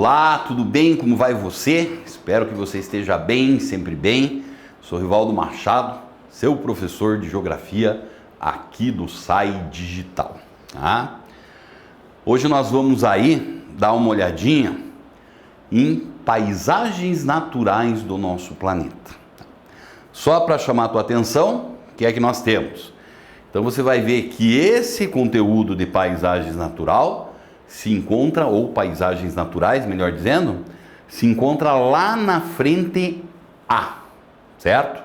Olá, tudo bem? Como vai você? Espero que você esteja bem, sempre bem. Sou Rivaldo Machado, seu professor de Geografia aqui do SAI Digital. Tá? Hoje nós vamos aí dar uma olhadinha em paisagens naturais do nosso planeta. Só para chamar a tua atenção, o que é que nós temos? Então você vai ver que esse conteúdo de paisagens natural se encontra, ou paisagens naturais, melhor dizendo, se encontra lá na frente A, certo?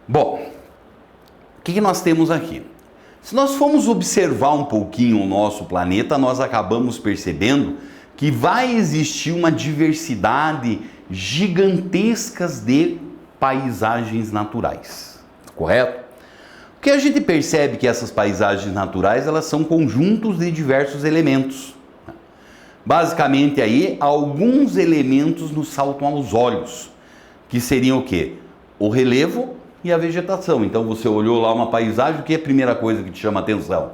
Bom, o que nós temos aqui? Se nós formos observar um pouquinho o nosso planeta, nós acabamos percebendo que vai existir uma diversidade gigantescas de paisagens naturais, correto? Porque a gente percebe que essas paisagens naturais, elas são conjuntos de diversos elementos. Basicamente aí, alguns elementos nos saltam aos olhos, que seriam o quê? O relevo e a vegetação. Então você olhou lá uma paisagem, o que é a primeira coisa que te chama a atenção?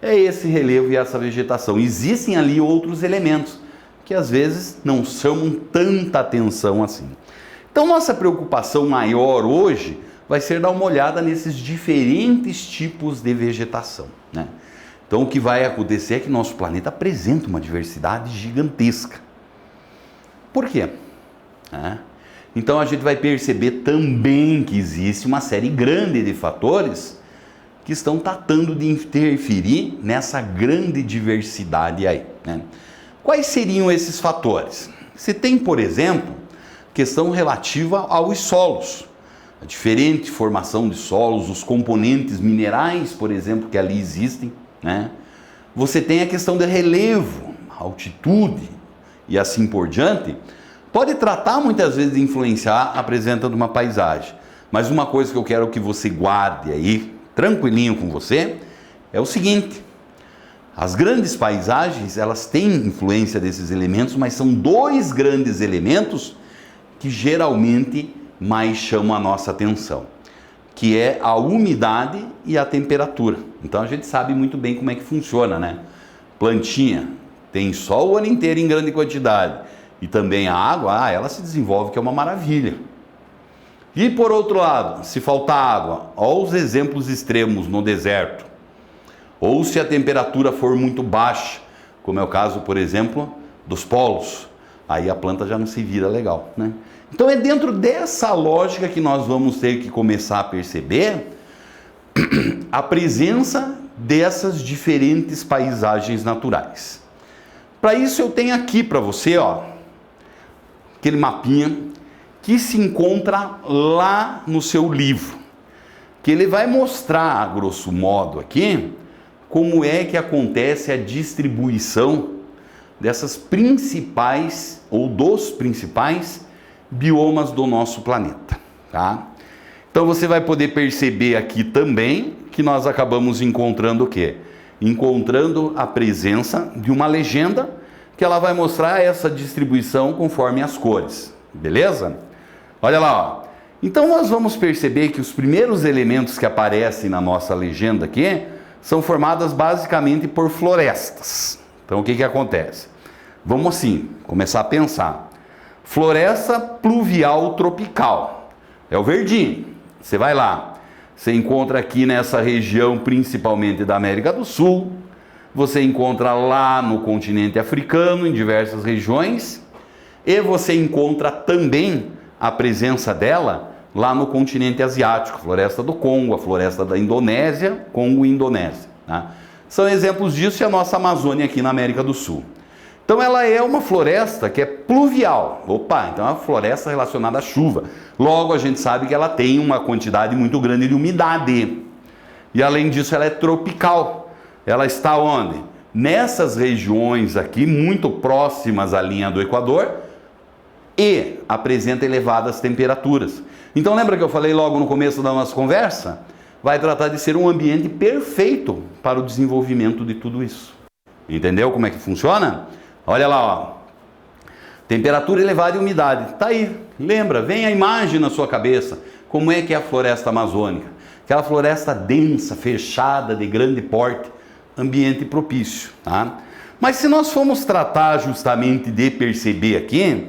É esse relevo e essa vegetação. Existem ali outros elementos, que às vezes não chamam tanta atenção assim. Então nossa preocupação maior hoje vai ser dar uma olhada nesses diferentes tipos de vegetação, né? Então o que vai acontecer é que nosso planeta apresenta uma diversidade gigantesca. Por quê? Então a gente vai perceber também que existe uma série grande de fatores que estão tratando de interferir nessa grande diversidade aí, né? Quais seriam esses fatores? Você tem, por exemplo, questão relativa aos solos. A diferente formação de solos, os componentes minerais, por exemplo, que ali existem, né? Você tem a questão do relevo, altitude e assim por diante. Pode tratar muitas vezes de influenciar a presença de uma paisagem. Mas uma coisa que eu quero que você guarde aí, tranquilinho com você, é o seguinte: as grandes paisagens, elas têm influência desses elementos, mas são dois grandes elementos que geralmente mais chamam a nossa atenção, que é a umidade e a temperatura. Então a gente sabe muito bem como é que funciona, né? Plantinha tem sol o ano inteiro em grande quantidade, e também a água, ela se desenvolve, que é uma maravilha. E por outro lado, se faltar água, olha os exemplos extremos no deserto, ou se a temperatura for muito baixa, como é o caso, por exemplo, dos polos, aí a planta já não se vira legal, né? Então é dentro dessa lógica que nós vamos ter que começar a perceber a presença dessas diferentes paisagens naturais. Para isso eu tenho aqui para você, ó, aquele mapinha que se encontra lá no seu livro, que ele vai mostrar, a grosso modo aqui, como é que acontece a distribuição dessas principais, ou dos principais biomas do nosso planeta, tá? Então você vai poder perceber aqui também que nós acabamos encontrando o quê? Encontrando a presença de uma legenda que ela vai mostrar essa distribuição conforme as cores, beleza? Olha lá, ó. Então nós vamos perceber que os primeiros elementos que aparecem na nossa legenda aqui são formadas basicamente por florestas. Então o que acontece? Vamos assim, começar a pensar. Floresta pluvial tropical, é o verdinho. Você vai lá, você encontra aqui nessa região principalmente da América do Sul, você encontra lá no continente africano, em diversas regiões, e você encontra também a presença dela lá no continente asiático, floresta do Congo, a floresta da Indonésia, Congo e Indonésia, tá? São exemplos disso e a nossa Amazônia aqui na América do Sul. Então ela é uma floresta que é pluvial. Opa, então é uma floresta relacionada à chuva. Logo a gente sabe que ela tem uma quantidade muito grande de umidade. E além disso ela é tropical. Ela está onde? Nessas regiões aqui, muito próximas à linha do Equador, e apresenta elevadas temperaturas. Então lembra que eu falei logo no começo da nossa conversa? Vai tratar de ser um ambiente perfeito para o desenvolvimento de tudo isso. Entendeu como é que funciona? Olha lá, ó. Temperatura elevada e umidade. Tá aí, lembra, vem a imagem na sua cabeça. Como é que é a floresta amazônica? Aquela floresta densa, fechada, de grande porte, ambiente propício, tá? Mas se nós formos tratar justamente de perceber aqui,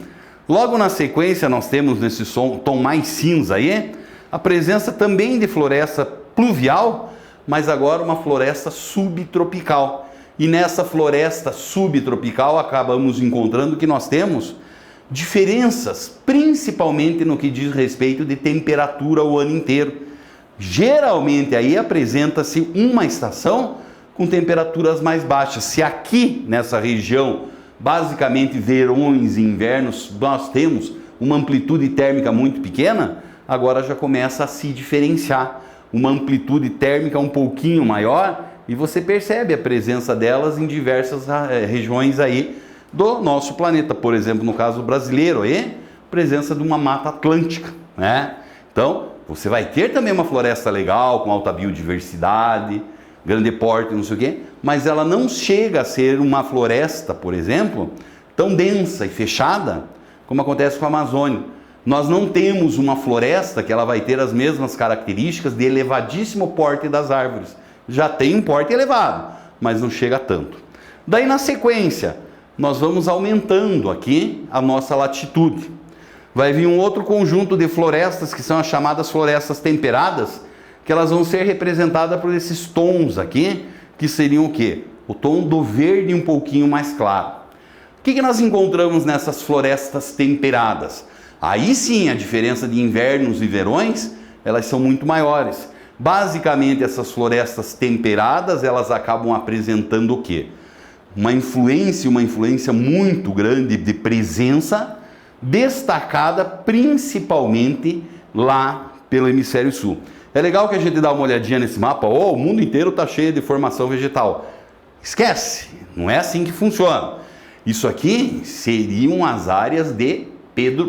logo na sequência nós temos nesse tom mais cinza aí, a presença também de floresta pluvial, mas agora uma floresta subtropical. E nessa floresta subtropical acabamos encontrando que nós temos diferenças, principalmente no que diz respeito de temperatura o ano inteiro. Geralmente aí apresenta-se uma estação com temperaturas mais baixas. Se aqui nessa região, basicamente verões e invernos, nós temos uma amplitude térmica muito pequena, agora já começa a se diferenciar. Uma amplitude térmica um pouquinho maior e você percebe a presença delas em diversas regiões aí do nosso planeta. Por exemplo, no caso brasileiro, aí, presença de uma mata atlântica, né? Então, você vai ter também uma floresta legal, com alta biodiversidade, grande porte, não sei o quê, mas ela não chega a ser uma floresta, por exemplo, tão densa e fechada como acontece com a Amazônia. Nós não temos uma floresta que ela vai ter as mesmas características de elevadíssimo porte das árvores. Já tem um porte elevado, mas não chega tanto. Daí na sequência, nós vamos aumentando aqui a nossa latitude. Vai vir um outro conjunto de florestas que são as chamadas florestas temperadas, que elas vão ser representadas por esses tons aqui, que seriam o quê? O tom do verde um pouquinho mais claro. O que nós encontramos nessas florestas temperadas? Aí sim, a diferença de invernos e verões, elas são muito maiores. Basicamente, essas florestas temperadas, elas acabam apresentando o quê? Uma influência muito grande de presença, destacada principalmente lá pelo hemisfério sul. É legal que a gente dá uma olhadinha nesse mapa, o mundo inteiro está cheio de formação vegetal. Esquece, não é assim que funciona. Isso aqui seriam as áreas de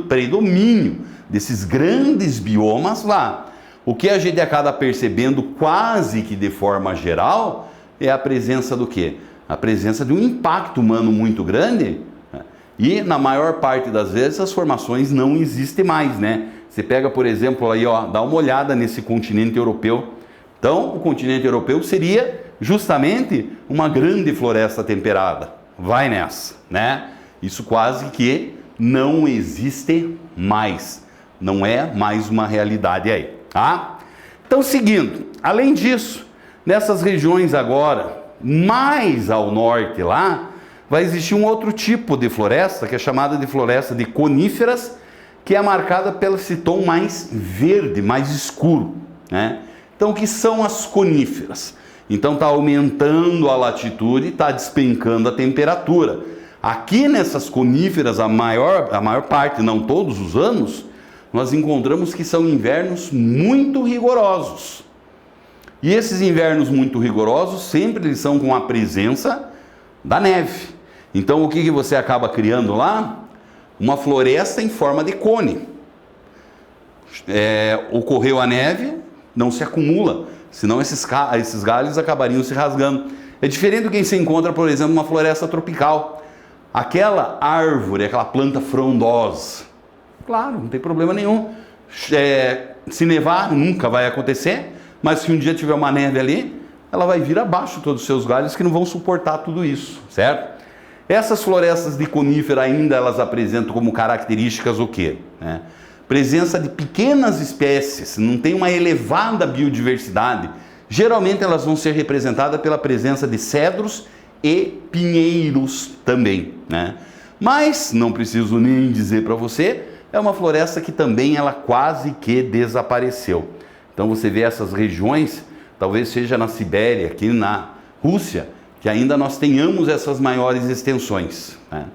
predomínio desses grandes biomas lá. O que a gente acaba percebendo quase que de forma geral é a presença do quê? A presença de um impacto humano muito grande, né? E na maior parte das vezes as formações não existem mais, né? Você pega, por exemplo, aí, ó, dá uma olhada nesse continente europeu. Então, o continente europeu seria justamente uma grande floresta temperada. Vai nessa, né? Isso quase que não existe mais. Não é mais uma realidade aí, tá? Então, seguindo, além disso, nessas regiões agora, mais ao norte lá, vai existir um outro tipo de floresta, que é chamada de floresta de coníferas, que é marcada pelo esse tom mais verde, mais escuro, né? Então, o que são as coníferas? Então, está aumentando a latitude, está despencando a temperatura. Aqui nessas coníferas, a maior parte, não todos os anos, nós encontramos que são invernos muito rigorosos. E esses invernos muito rigorosos, sempre eles são com a presença da neve. Então, o que você acaba criando lá? Uma floresta em forma de cone. Ocorreu a neve, não se acumula, senão esses galhos acabariam se rasgando. É diferente do que se encontra, por exemplo, numa floresta tropical. Aquela árvore, aquela planta frondosa, claro, não tem problema nenhum. Se nevar, nunca vai acontecer, mas se um dia tiver uma neve ali, ela vai vir abaixo todos os seus galhos que não vão suportar tudo isso, certo? Essas florestas de conífera ainda elas apresentam como características o quê? Presença de pequenas espécies, não tem uma elevada biodiversidade. Geralmente elas vão ser representadas pela presença de cedros e pinheiros também, né? Mas, não preciso nem dizer para você, é uma floresta que também ela quase que desapareceu. Então você vê essas regiões, talvez seja na Sibéria, aqui na Rússia, que ainda nós tenhamos essas maiores extensões, né?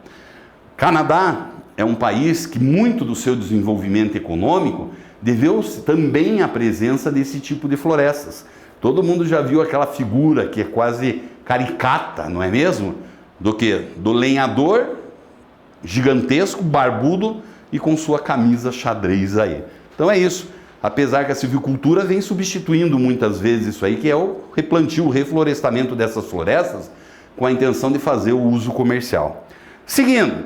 Canadá é um país que muito do seu desenvolvimento econômico deveu-se também à presença desse tipo de florestas. Todo mundo já viu aquela figura que é quase caricata, não é mesmo? Do quê? Do lenhador gigantesco, barbudo e com sua camisa xadrez aí. Então é isso. Apesar que a silvicultura vem substituindo muitas vezes isso aí, que é o replantio, o reflorestamento dessas florestas com a intenção de fazer o uso comercial. Seguindo,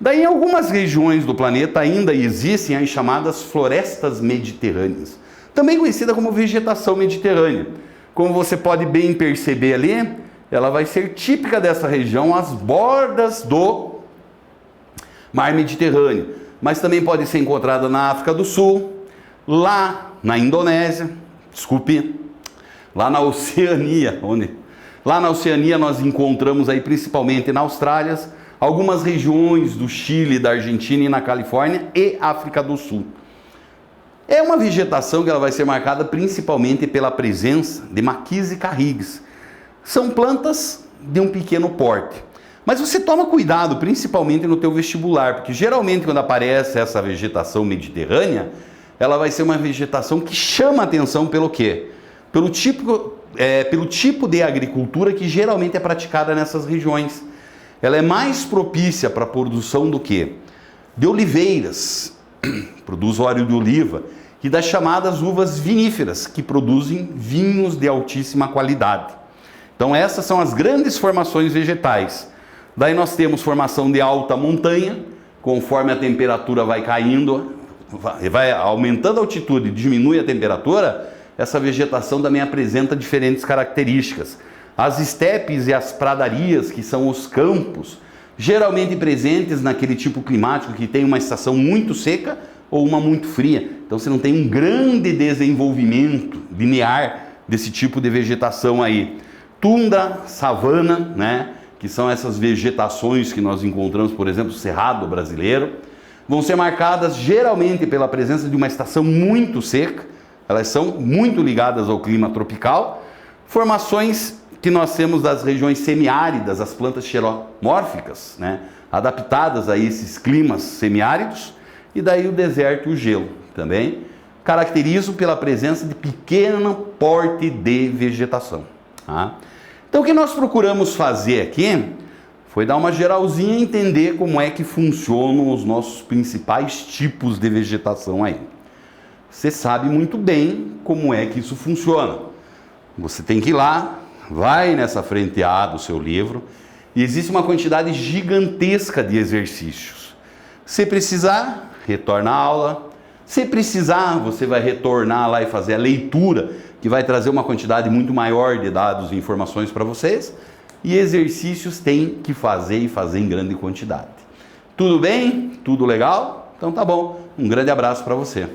daí em algumas regiões do planeta ainda existem as chamadas florestas mediterrâneas, também conhecida como vegetação mediterrânea. Como você pode bem perceber ali, ela vai ser típica dessa região, às bordas do Mar Mediterrâneo, mas também pode ser encontrada na África do Sul, lá na Indonésia, lá na Oceania, lá na Oceania nós encontramos aí principalmente na Austrália, algumas regiões do Chile, da Argentina e na Califórnia e África do Sul. É uma vegetação que ela vai ser marcada principalmente pela presença de maquis e carrigues. São plantas de um pequeno porte. Mas você toma cuidado, principalmente no teu vestibular, porque geralmente quando aparece essa vegetação mediterrânea, ela vai ser uma vegetação que chama a atenção pelo quê? Pelo tipo de agricultura que geralmente é praticada nessas regiões. Ela é mais propícia para a produção do quê? De oliveiras, produz óleo de oliva, e das chamadas uvas viníferas, que produzem vinhos de altíssima qualidade. Então essas são as grandes formações vegetais. Daí nós temos formação de alta montanha, conforme a temperatura vai caindo, vai aumentando a altitude e diminui a temperatura, essa vegetação também apresenta diferentes características. As estepes e as pradarias, que são os campos, geralmente presentes naquele tipo climático que tem uma estação muito seca ou uma muito fria. Então você não tem um grande desenvolvimento linear desse tipo de vegetação aí. Tundra, savana, né? Que são essas vegetações que nós encontramos, por exemplo, no Cerrado brasileiro, vão ser marcadas geralmente pela presença de uma estação muito seca, elas são muito ligadas ao clima tropical, formações que nós temos das regiões semiáridas, as plantas xeromórficas, né, adaptadas a esses climas semiáridos, e daí o deserto e o gelo também, caracterizam pela presença de pequeno porte de vegetação. Tá? Então o que nós procuramos fazer aqui foi dar uma geralzinha e entender como é que funcionam os nossos principais tipos de vegetação aí. Você sabe muito bem como é que isso funciona. Você tem que ir lá, vai nessa frente A do seu livro, e existe uma quantidade gigantesca de exercícios. Se precisar, retorna à aula. Se precisar, você vai retornar lá e fazer a leitura, que vai trazer uma quantidade muito maior de dados e informações para vocês. E exercícios tem que fazer e fazer em grande quantidade. Tudo bem? Tudo legal? Então tá bom. Um grande abraço para você.